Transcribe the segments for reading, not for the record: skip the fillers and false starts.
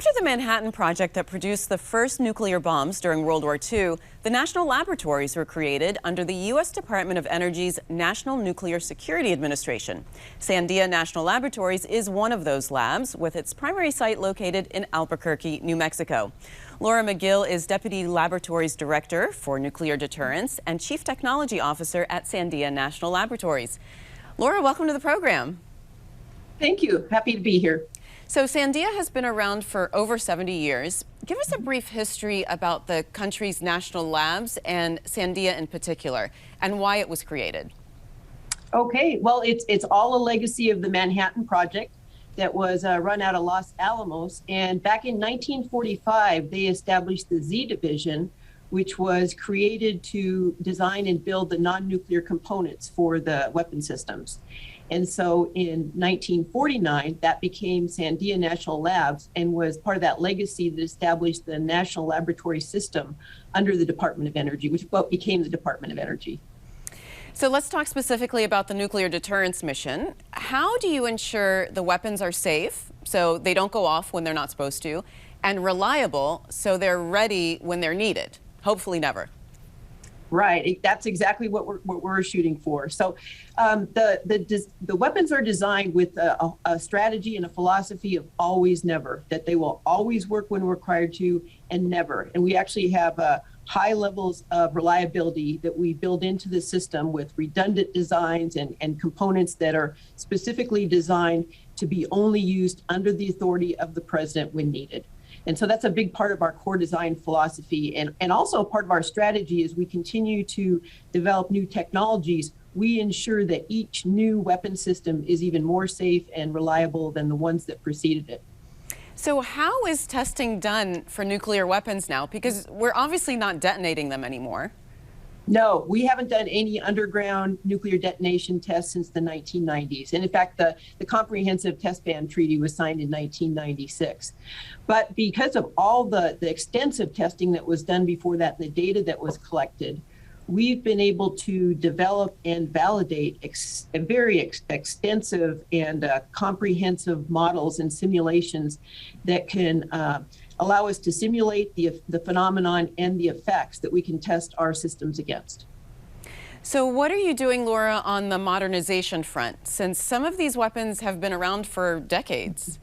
After the Manhattan Project that produced the first nuclear bombs during World War II, the National Laboratories were created under the U.S. Department of Energy's National Nuclear Security Administration. Sandia National Laboratories is one of those labs, with its primary site located in Albuquerque, New Mexico. Laura McGill is Deputy Laboratories Director for Nuclear Deterrence and Chief Technology Officer at Sandia National Laboratories. Laura, welcome to the program. Thank you. Happy to be here. So Sandia has been around for over 70 years. Give us a brief history about the country's national labs and Sandia in particular, and why it was created. Okay, well, it's all a legacy of the Manhattan Project that was run out of Los Alamos. And back in 1945, they established the Z Division, which was created to design and build the non-nuclear components for the weapon systems. And so in 1949, that became Sandia National Labs and was part of that legacy that established the National Laboratory System under the Department of Energy, which became the Department of Energy. So let's talk specifically about the nuclear deterrence mission. How do you ensure the weapons are safe, so they don't go off when they're not supposed to, and reliable, so they're ready when they're needed? Hopefully never. Right, that's exactly what we're shooting for. So the weapons are designed with a strategy and a philosophy of always never, that they will always work when required to and never. And we actually have high levels of reliability that we build into the system with redundant designs and components that are specifically designed to be only used under the authority of the president when needed. And so that's a big part of our core design philosophy. And also part of our strategy as we continue to develop new technologies, we ensure that each new weapon system is even more safe and reliable than the ones that preceded it. So how is testing done for nuclear weapons now? Because we're obviously not detonating them anymore. No, we haven't done any underground nuclear detonation tests since the 1990s. And in fact, the Comprehensive Test Ban Treaty was signed in 1996. But because of all the extensive testing that was done before that, and the data that was collected, we've been able to develop and validate very extensive and comprehensive models and simulations that can allow us to simulate the phenomenon and the effects that we can test our systems against. So what are you doing, Laura, on the modernization front, since some of these weapons have been around for decades?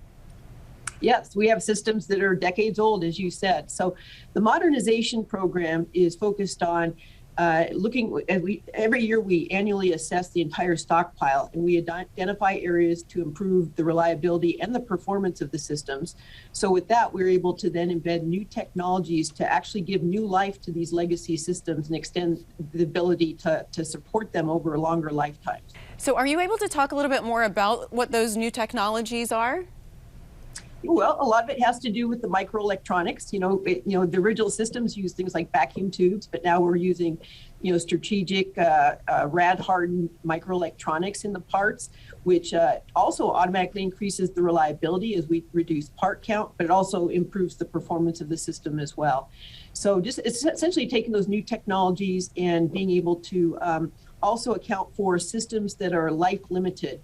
Yes, we have systems that are decades old, as you said. So the modernization program is focused on every year we annually assess the entire stockpile, and we identify areas to improve the reliability and the performance of the systems. So with that, we're able to then embed new technologies to actually give new life to these legacy systems and extend the ability to support them over longer lifetimes. So are you able to talk a little bit more about what those new technologies are? Well, a lot of it has to do with the microelectronics. The original systems used things like vacuum tubes, but now we're using, strategic rad-hardened microelectronics in the parts, which also automatically increases the reliability as we reduce part count, but it also improves the performance of the system as well. So it's essentially taking those new technologies and being able to also account for systems that are life limited,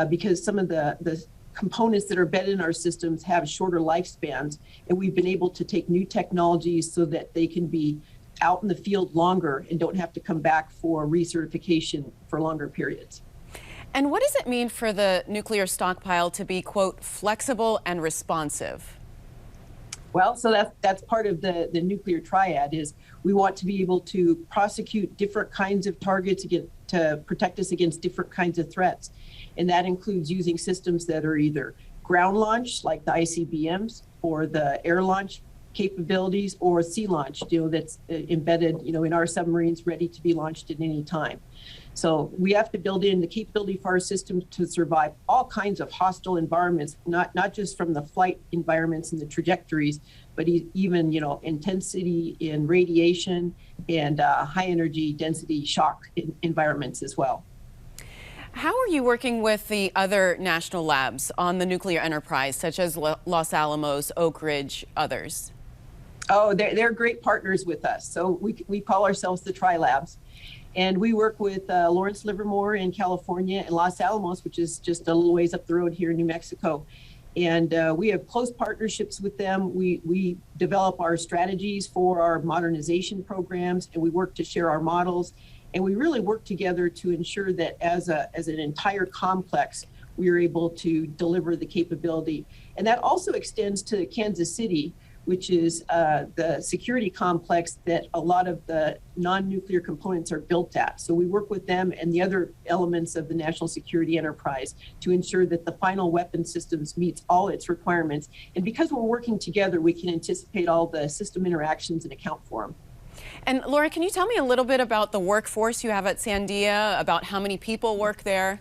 because some of the components that are embedded in our systems have shorter lifespans, and we've been able to take new technologies so that they can be out in the field longer and don't have to come back for recertification for longer periods. And what does it mean for the nuclear stockpile to be, quote, flexible and responsive? Well, so that's part of the nuclear triad. Is we want to be able to prosecute different kinds of targets to protect us against different kinds of threats. And that includes using systems that are either ground launch, like the ICBMs, or the air launch capabilities, or sea launch, that's embedded, in our submarines, ready to be launched at any time. So we have to build in the capability for our systems to survive all kinds of hostile environments, not just from the flight environments and the trajectories, but even, intensity in radiation and high energy density shock environments as well. How are you working with the other national labs on the nuclear enterprise, such as Los Alamos, Oak Ridge, others? Oh, they're great partners with us. So we call ourselves the Tri-Labs. And we work with Lawrence Livermore in California and Los Alamos, which is just a little ways up the road here in New Mexico. And we have close partnerships with them. We develop our strategies for our modernization programs, and we work to share our models. And we really work together to ensure that as an entire complex, we are able to deliver the capability. And that also extends to Kansas City, which is the security complex that a lot of the non-nuclear components are built at. So we work with them and the other elements of the national security enterprise to ensure that the final weapon systems meets all its requirements. And because we're working together, we can anticipate all the system interactions and account for them. And Laura, can you tell me a little bit about the workforce you have at Sandia, about how many people work there?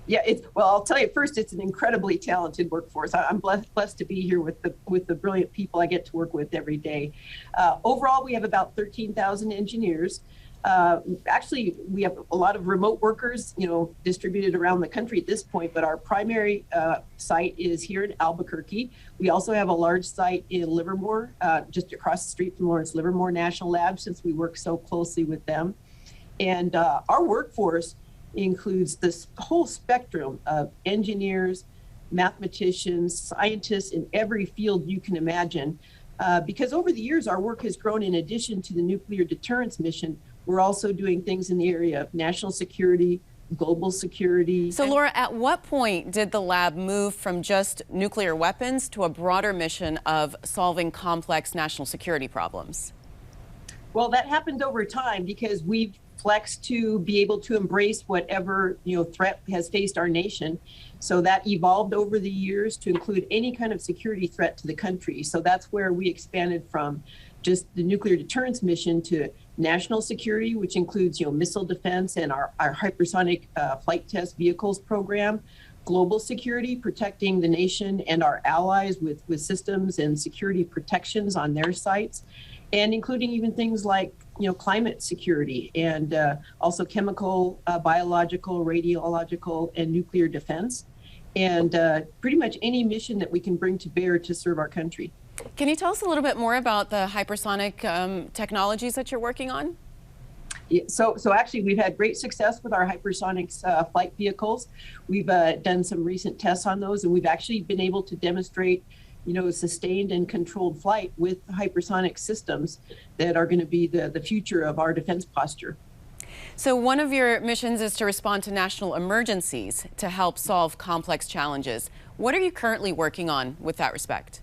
Yeah, well, I'll tell you first, it's an incredibly talented workforce. I'm blessed to be here with the brilliant people I get to work with every day. Overall, we have about 13,000 engineers. Actually, we have a lot of remote workers, distributed around the country at this point, but our primary site is here in Albuquerque. We also have a large site in Livermore, just across the street from Lawrence Livermore National Lab, since we work so closely with them. And our workforce includes this whole spectrum of engineers, mathematicians, scientists in every field you can imagine. Because over the years, our work has grown. In addition to the nuclear deterrence mission, we're also doing things in the area of national security, global security. So Laura, at what point did the lab move from just nuclear weapons to a broader mission of solving complex national security problems? Well, that happened over time because we've flexed to be able to embrace whatever threat has faced our nation. So that evolved over the years to include any kind of security threat to the country. So that's where we expanded from just the nuclear deterrence mission to national security, which includes missile defense and our hypersonic flight test vehicles program, global security, protecting the nation and our allies with systems and security protections on their sites, and including even things like climate security and also chemical, biological, radiological, and nuclear defense, and pretty much any mission that we can bring to bear to serve our country. Can you tell us a little bit more about the hypersonic technologies that you're working on? Yeah, so actually, we've had great success with our hypersonics flight vehicles. We've done some recent tests on those, and we've actually been able to demonstrate sustained and controlled flight with hypersonic systems that are going to be the future of our defense posture. So one of your missions is to respond to national emergencies to help solve complex challenges. What are you currently working on with that respect?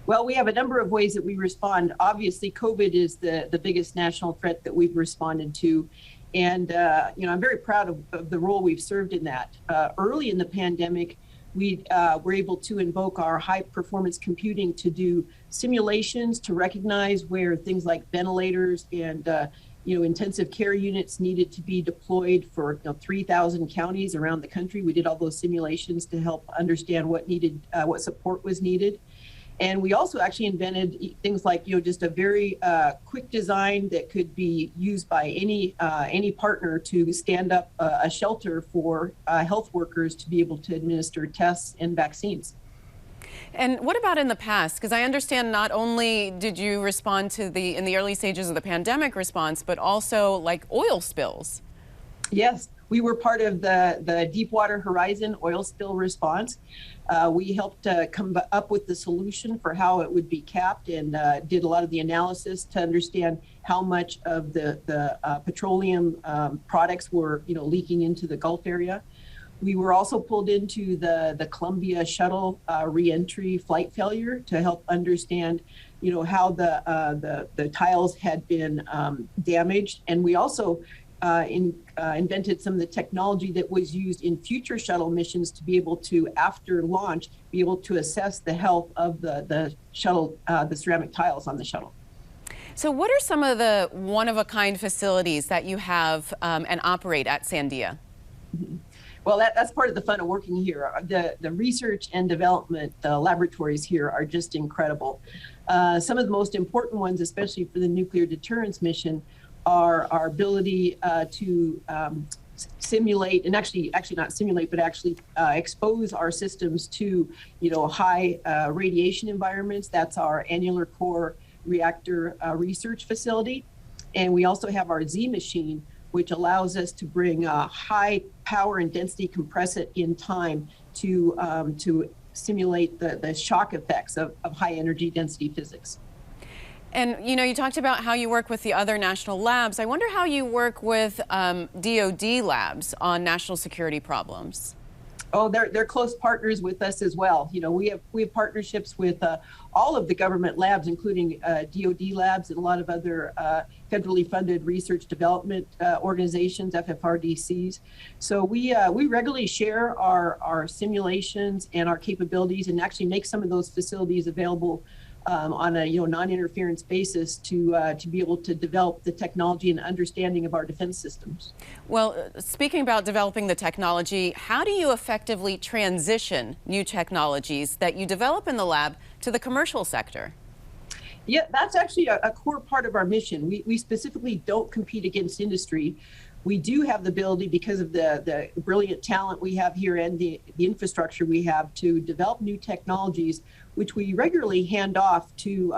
Well, we have a number of ways that we respond. Obviously, COVID is the biggest national threat that we've responded to. And, I'm very proud of the role we've served in that. Early in the pandemic, we were able to invoke our high performance computing to do simulations to recognize where things like ventilators and intensive care units needed to be deployed for 3,000 counties around the country. We did all those simulations to help understand what support was needed. And we also actually invented things like just a very quick design that could be used by any partner to stand up a shelter for health workers to be able to administer tests and vaccines. And what about in the past? Because I understand not only did you respond to in the early stages of the pandemic response, but also like oil spills. Yes, we were part of the Deepwater Horizon oil spill response. We helped come up with the solution for how it would be capped and did a lot of the analysis to understand how much of the petroleum products were leaking into the Gulf area. We were also pulled into the Columbia shuttle reentry flight failure to help understand how the tiles had been damaged. And we also invented some of the technology that was used in future shuttle missions to be able to, after launch, be able to assess the health of the shuttle, the ceramic tiles on the shuttle. So what are some of the one-of-a-kind facilities that you have and operate at Sandia? Mm-hmm. Well, that's part of the fun of working here. The research and development laboratories here are just incredible. Some of the most important ones, especially for the nuclear deterrence mission, are our ability to simulate, and actually not simulate, but actually expose our systems to high radiation environments. That's our Annular Core Reactor research facility. And we also have our Z machine, which allows us to bring high power and density compressant in time to simulate the shock effects of high energy density physics. And you talked about how you work with the other national labs. I wonder how you work with DoD labs on national security problems. Oh, they're close partners with us as well. We have partnerships with all of the government labs, including DoD labs and a lot of other federally funded research development organizations, FFRDCs. So we regularly share our simulations and our capabilities, and actually make some of those facilities available on a non-interference basis to be able to develop the technology and understanding of our defense systems. Well, speaking about developing the technology, how do you effectively transition new technologies that you develop in the lab to the commercial sector? Yeah, that's actually a core part of our mission. We specifically don't compete against industry. We do have the ability, because of the brilliant talent we have here and the infrastructure we have, to develop new technologies, which we regularly hand off to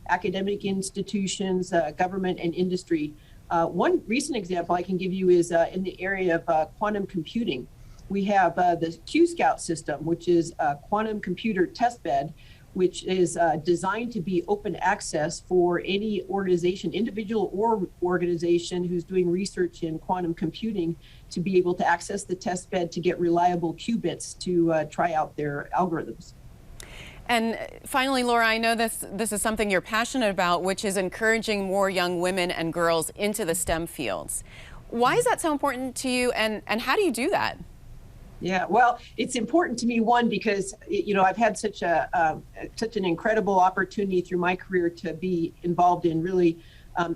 academic institutions, government, and industry. One recent example I can give you is in the area of quantum computing. We have the Q-Scout system, which is a quantum computer testbed, which is designed to be open access for any organization, individual or organization, who's doing research in quantum computing, to be able to access the test bed to get reliable qubits to try out their algorithms. And finally, Laura, I know this is something you're passionate about, which is encouraging more young women and girls into the STEM fields. Why is that so important to you, and how do you do that? Yeah, well, it's important to me, one, because I've had such an incredible opportunity through my career to be involved in really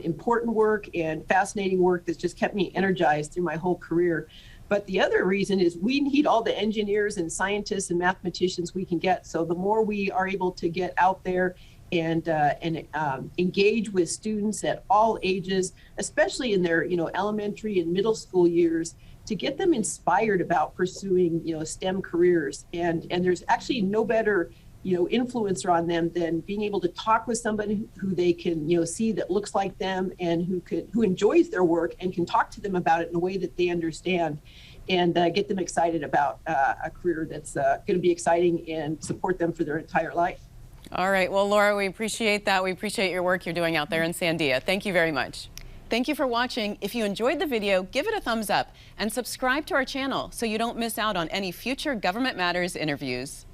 important work and fascinating work that's just kept me energized through my whole career. But the other reason is we need all the engineers and scientists and mathematicians we can get. So the more we are able to get out there and engage with students at all ages, especially in their elementary and middle school years, to get them inspired about pursuing STEM careers. And there's actually no better influencer on them than being able to talk with somebody who they can see that looks like them, and who enjoys their work and can talk to them about it in a way that they understand, and get them excited about a career that's going to be exciting and support them for their entire life. All right. Well, Laura, we appreciate that. We appreciate your work you're doing out there in Sandia. Thank you very much. Thank you for watching. If you enjoyed the video, give it a thumbs up and subscribe to our channel so you don't miss out on any future Government Matters interviews.